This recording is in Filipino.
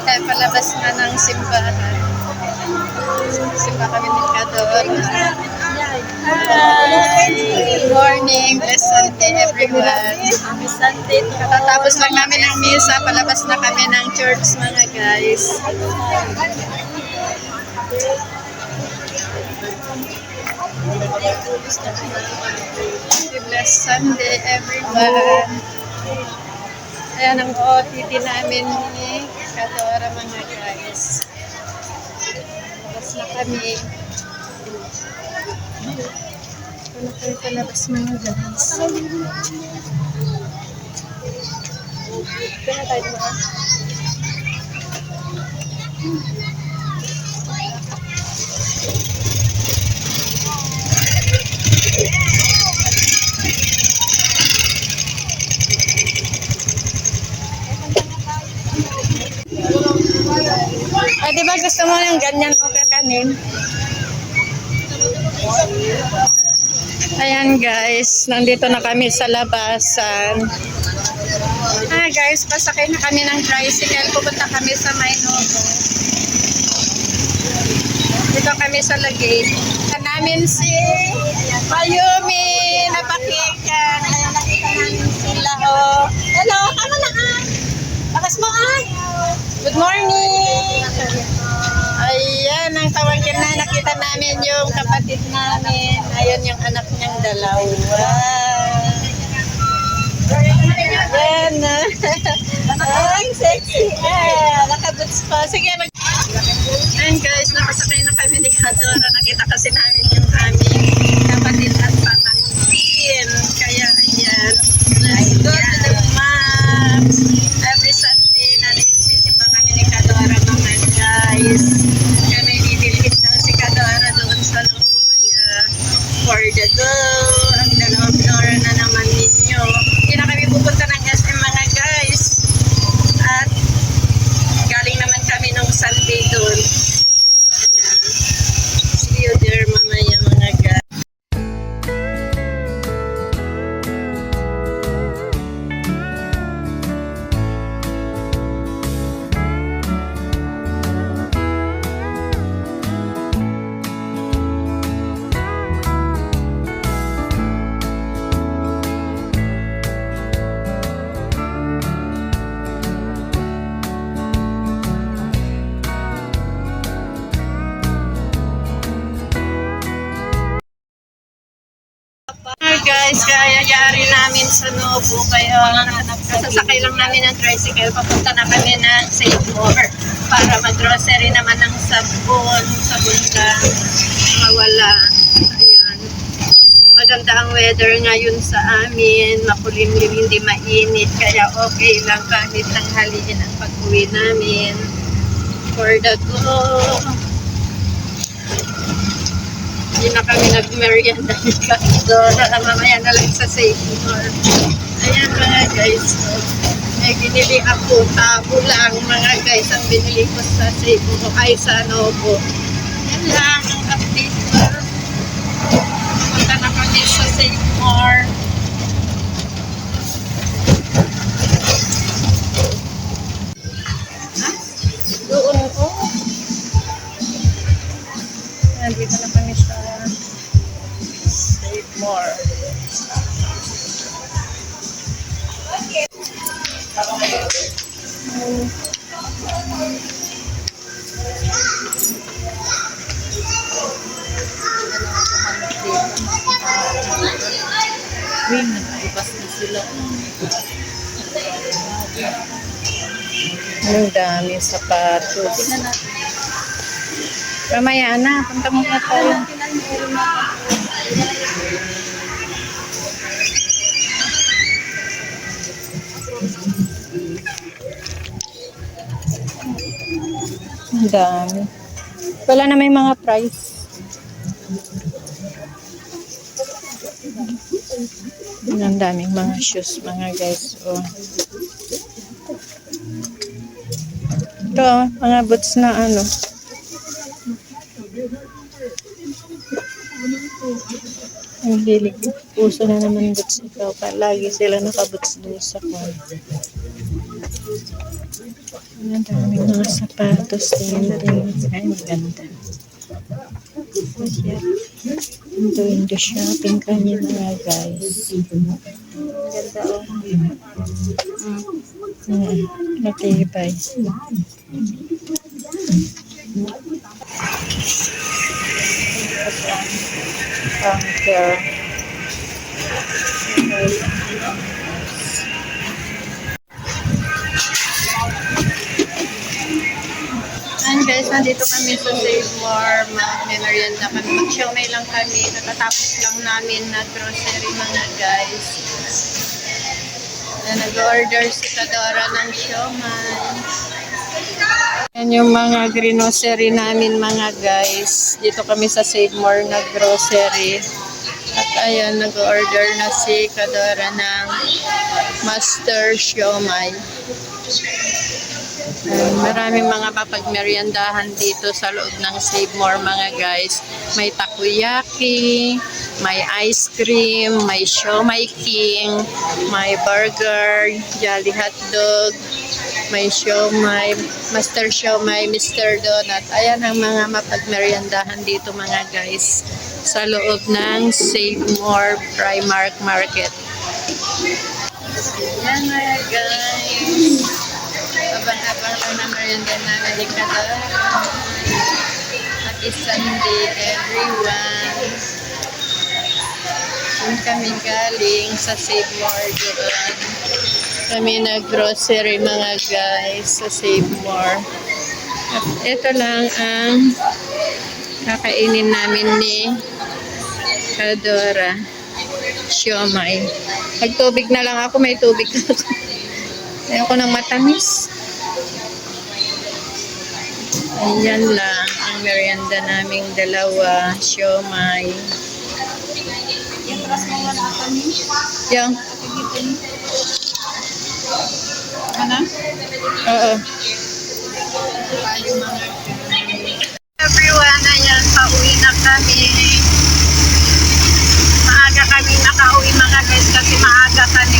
Kaya palabas na ng simbahan. Simba kami ni Kador. Hi! Good morning! Blessed Sunday everyone! Happy Sunday to all. Katatapos lang namin ng misa. Palabas na kami ng church mga guys. Blessed Sunday everyone! Ayan ang OTT namin ni Kadora mga guys. Labas na kami. Ano kayo palabas mga guys? Kaya tayo diba? Ay, diba gusto mo yung ganyan o kakanin? Ayan guys, nandito na kami sa labasan. Guys, pasakay na kami ng tricycle. Pupunta kami sa Maynobo. Dito kami sa Lagay. Namin si Mayumi, napakikan. Ayan, nakita namin sila. Oh. Hello, kama na ka? Bakas mo ay. Good morning. Ayan, ang tawagin na nakita namin yung kapatid namin. Ayun yung anak niyang dalawa. Ayan na. Ay, sexy. Nakaboots pa. Sige, ayan guys, nakasakay na kami ni Kadora. Nakita kasi namin yung aming kapatid at pamangkin. Kaya ayan, let's go to the maps. Every Sunday na nagsisimba kami ni Kadora mga guys. Kami bibilhin daw si Kadora doon sa loob. Kaya for the go, ang dalawang Dora na naman ninyo. Hindi na kami pupunta ng SM mga guys. At galing naman kami nung Sunday doon. Ayan. See you there mamaya mga guys. Guys, kaya yari namin sa Novo. Kaya sasakay lang namin ng tricycle. Papunta na kami ng Seymour para mag-grocery naman ng sabon lang mawala. Ayan. Maganda ang weather ngayon sa amin. Makulimlim, hindi mainit. Kaya okay lang kahit tanghaliin ang pag-uwi namin. For the go. Hindi na kami nag-merienda ni Kadora. Mamaya na lang sa Seymour. Ayan mga guys. May binili ako. Tabo lang mga guys. Ang binili ko sa Seymour. Ay sa Novo. Yan lang ang update ko. Punta na kami sa Seymour. Doon ko. Nandito na kami sa Seymour. Nagbukas na sila. Ang daming sapatos. Mamaya na, punta muna tayo. Ang dami. Wala na may mga price. Ang daming mga shoes mga guys. Oh. Ito, mga boots na ano. Ang hilig. Puso na naman boots ito. Palagi sila nakaboots doon sa kwan. Ang daming mga sapatos din. Ay, maganda. Ito yung the shopping kami mga guys. Ang ganda oh. Matibay. Bunker. And guys, nandito kami sa Save More. May merienda kami. Mag-siomay lang kami. Natatapos lang namin na grocery mga guys. Na nag-order si Kadora ng siomay. Yan yung mga grocery namin mga guys. Dito kami sa Save More na grocery. At ayan, nag-order na si Kadora ng Master Siomay. Maraming mga papagmeriendahan dito sa loob ng Save More mga guys. May takoyaki, may ice cream, may siomay king, may burger, jolly hotdog, may siomay, Master Siomay, Mr. Donut. Ayan ang mga mapagmeriendahan dito mga guys sa loob ng Save More Primark Market. Ayan mga guys. Abang-abang lang na merienda namin ni Kadora. Happy Sunday everyone. Doon kami galing sa Save More doon. Kami nag-grocery mga guys sa Save More. At ito lang ang kakainin namin ni Kadora. Siomay. Magtubig na lang ako, may tubig na ako. Ayoko ng matamis. Ayan lang ang merienda naming dalawa. Siomay. Yung. Ano? Oo. Everyone, ayan, pauwi na kami. Maaga kami nakauwi mga guys kasi maaga kami